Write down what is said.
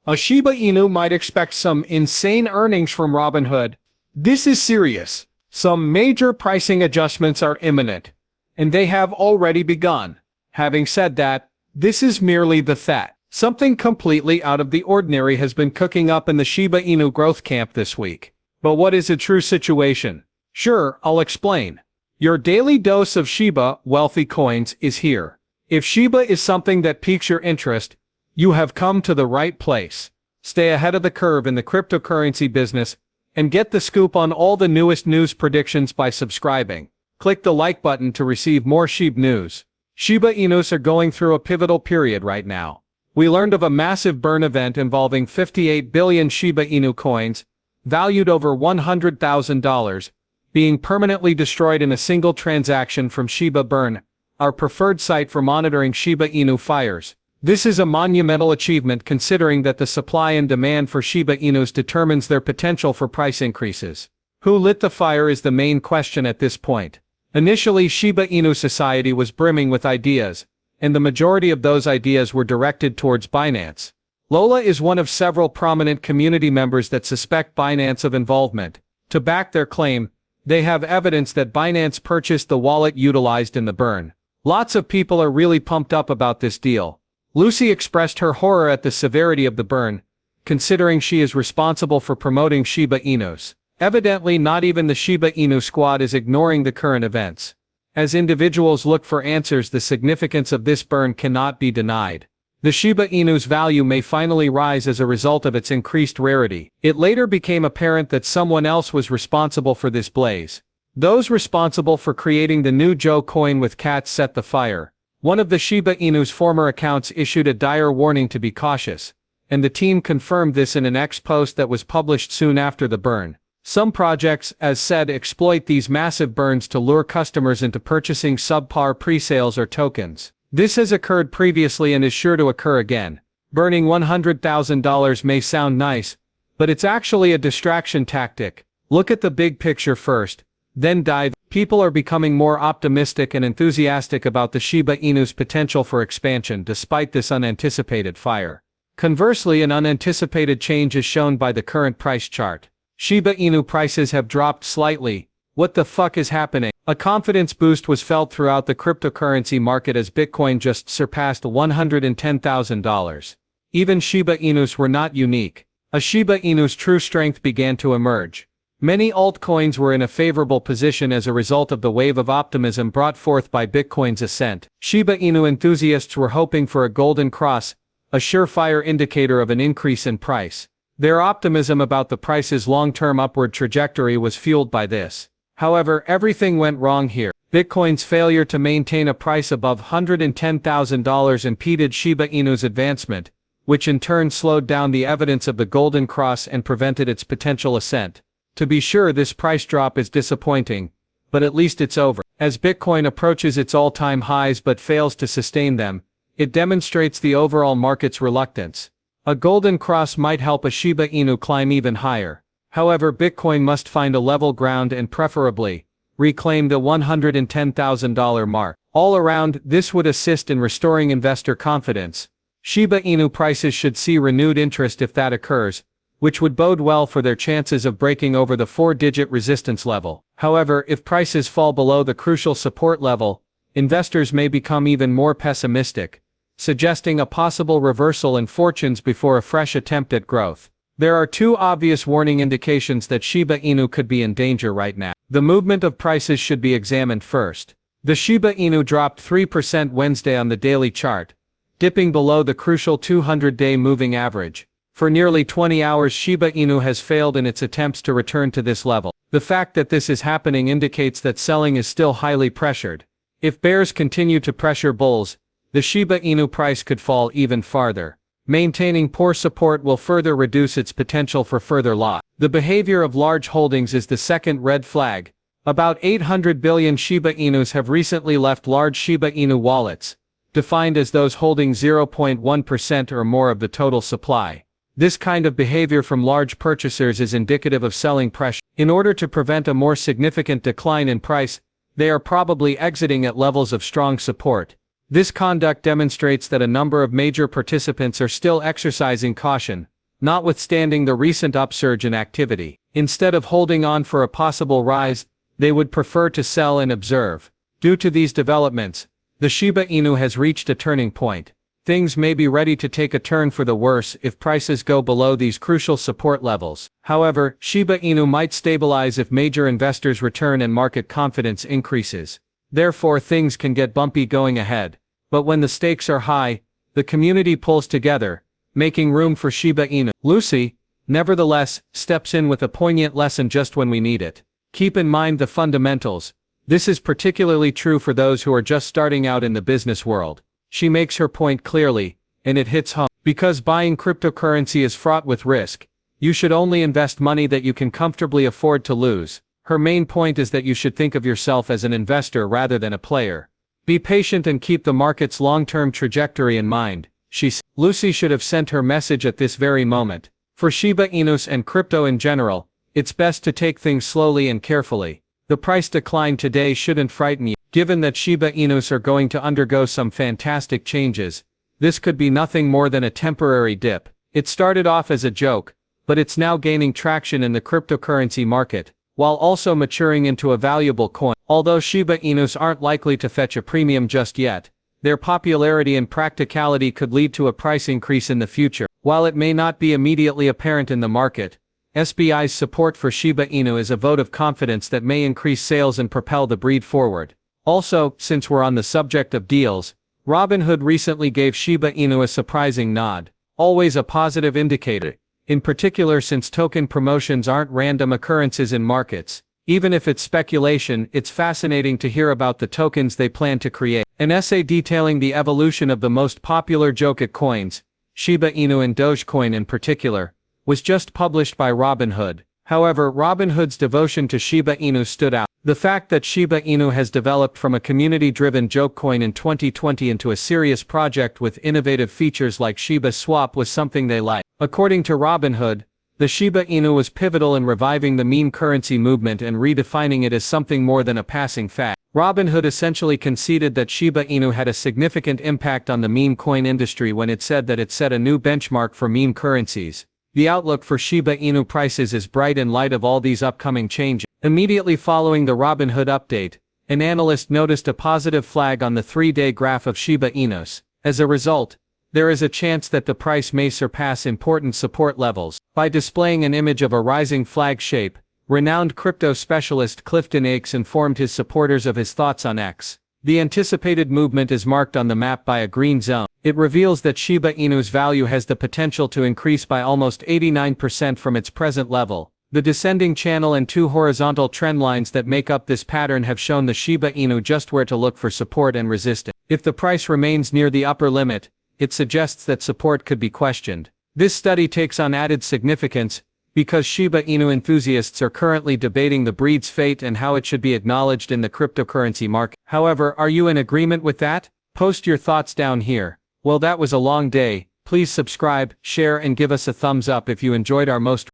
A Shiba Inu might expect some insane earnings from Robinhood. This is serious. Some major pricing adjustments are imminent, and they have already begun. Having said that, this is merely the that. Something completely out of the ordinary has been cooking up in the Shiba Inu growth camp this week. But what is the true situation? Sure, I'll explain. Your daily dose of Shiba wealthy coins is here. If Shiba is something that piques your interest, you have come to the right place. Stay ahead of the curve in the cryptocurrency business and get the scoop on all the newest news predictions by subscribing. Click the like button to receive more SHIB news. Shiba Inus are going through a pivotal period right now. We learned of a massive burn event involving 58 billion Shiba Inu coins, valued over $100,000, being permanently destroyed in a single transaction from Shiba Burn, our preferred site for monitoring Shiba Inu fires. This is a monumental achievement considering that the supply and demand for Shiba Inus determines their potential for price increases. Who lit the fire is the main question at this point. Initially, Shiba Inu society was brimming with ideas, and the majority of those ideas were directed towards Binance. Lola is one of several prominent community members that suspect Binance of involvement. To back their claim, they have evidence that Binance purchased the wallet utilized in the burn. Lots of people are really pumped up about this deal. Lucy expressed her horror at the severity of the burn, considering she is responsible for promoting Shiba Inus. Evidently, not even the Shiba Inu squad is ignoring the current events. As individuals look for answers, the significance of this burn cannot be denied. The Shiba Inu's value may finally rise as a result of its increased rarity. It later became apparent that someone else was responsible for this blaze. Those responsible for creating the new Joe coin with cats set the fire. One of the Shiba Inu's former accounts issued a dire warning to be cautious, and the team confirmed this in an X post that was published soon after the burn. Some projects, as said, exploit these massive burns to lure customers into purchasing subpar pre-sales or tokens. This has occurred previously and is sure to occur again. Burning $100,000 may sound nice, but it's actually a distraction tactic. Look at the big picture first, then dive. People are becoming more optimistic and enthusiastic about the Shiba Inu's potential for expansion despite this unanticipated fire. Conversely, an unanticipated change is shown by the current price chart. Shiba Inu prices have dropped slightly. What the fuck is happening? A confidence boost was felt throughout the cryptocurrency market as Bitcoin just surpassed $110,000. Even Shiba Inus were not unique. A Shiba Inu's true strength began to emerge. Many altcoins were in a favorable position as a result of the wave of optimism brought forth by Bitcoin's ascent. Shiba Inu enthusiasts were hoping for a golden cross, a surefire indicator of an increase in price. Their optimism about the price's long-term upward trajectory was fueled by this. However, everything went wrong here. Bitcoin's failure to maintain a price above $110,000 impeded Shiba Inu's advancement, which in turn slowed down the evidence of the golden cross and prevented its potential ascent. To be sure, this price drop is disappointing, but at least it's over. As Bitcoin approaches its all-time highs but fails to sustain them, it demonstrates the overall market's reluctance. A golden cross might help a Shiba Inu climb even higher. However, Bitcoin must find a level ground and preferably reclaim the $110,000 mark. All around, this would assist in restoring investor confidence. Shiba Inu prices should see renewed interest if that occurs, which would bode well for their chances of breaking over the 4-digit resistance level. However, if prices fall below the crucial support level, investors may become even more pessimistic, suggesting a possible reversal in fortunes before a fresh attempt at growth. There are two obvious warning indications that Shiba Inu could be in danger right now. The movement of prices should be examined first. The Shiba Inu dropped 3% Wednesday on the daily chart, dipping below the crucial 200-day moving average. For nearly 20 hours, Shiba Inu has failed in its attempts to return to this level. The fact that this is happening indicates that selling is still highly pressured. If bears continue to pressure bulls, the Shiba Inu price could fall even farther. Maintaining poor support will further reduce its potential for further loss. The behavior of large holdings is the second red flag. About 800 billion Shiba Inus have recently left large Shiba Inu wallets, defined as those holding 0.1% or more of the total supply. This kind of behavior from large purchasers is indicative of selling pressure. In order to prevent a more significant decline in price, they are probably exiting at levels of strong support. This conduct demonstrates that a number of major participants are still exercising caution, notwithstanding the recent upsurge in activity. Instead of holding on for a possible rise, they would prefer to sell and observe. Due to these developments, the Shiba Inu has reached a turning point. Things may be ready to take a turn for the worse if prices go below these crucial support levels. However, Shiba Inu might stabilize if major investors return and market confidence increases. Therefore, things can get bumpy going ahead. But when the stakes are high, the community pulls together, making room for Shiba Inu. Lucy, nevertheless, steps in with a poignant lesson just when we need it. Keep in mind the fundamentals. This is particularly true for those who are just starting out in the business world. She makes her point clearly, and it hits home. Because buying cryptocurrency is fraught with risk, you should only invest money that you can comfortably afford to lose. Her main point is that you should think of yourself as an investor rather than a player. Be patient and keep the market's long-term trajectory in mind, she said. Lucy should have sent her message at this very moment. For Shiba Inus and crypto in general, it's best to take things slowly and carefully. The price decline today shouldn't frighten you. Given that Shiba Inus are going to undergo some fantastic changes, this could be nothing more than a temporary dip. It started off as a joke, but it's now gaining traction in the cryptocurrency market, while also maturing into a valuable coin. Although Shiba Inus aren't likely to fetch a premium just yet, their popularity and practicality could lead to a price increase in the future. While it may not be immediately apparent in the market, SBI's support for Shiba Inu is a vote of confidence that may increase sales and propel the breed forward. Also, since we're on the subject of deals, Robinhood recently gave Shiba Inu a surprising nod, always a positive indicator. In particular, since token promotions aren't random occurrences in markets. Even if it's speculation, it's fascinating to hear about the tokens they plan to create. An essay detailing the evolution of the most popular Joket coins, Shiba Inu and Dogecoin in particular, was just published by Robinhood. However, Robinhood's devotion to Shiba Inu stood out. The fact that Shiba Inu has developed from a community-driven joke coin in 2020 into a serious project with innovative features like Shiba Swap was something they liked. According to Robinhood, the Shiba Inu was pivotal in reviving the meme currency movement and redefining it as something more than a passing fad. Robinhood essentially conceded that Shiba Inu had a significant impact on the meme coin industry when it said that it set a new benchmark for meme currencies. The outlook for Shiba Inu prices is bright in light of all these upcoming changes. Immediately following the Robinhood update, an analyst noticed a positive flag on the 3-day graph of Shiba Inus. As a result, there is a chance that the price may surpass important support levels. By displaying an image of a rising flag shape, renowned crypto specialist Clifton Akes informed his supporters of his thoughts on X. The anticipated movement is marked on the map by a green zone. It reveals that Shiba Inu's value has the potential to increase by almost 89% from its present level. The descending channel and two horizontal trend lines that make up this pattern have shown the Shiba Inu just where to look for support and resistance. If the price remains near the upper limit, it suggests that support could be questioned. This study takes on added significance, because Shiba Inu enthusiasts are currently debating the breed's fate and how it should be acknowledged in the cryptocurrency market. However, are you in agreement with that? Post your thoughts down here. Well, that was a long day. Please subscribe, share and give us a thumbs up if you enjoyed our most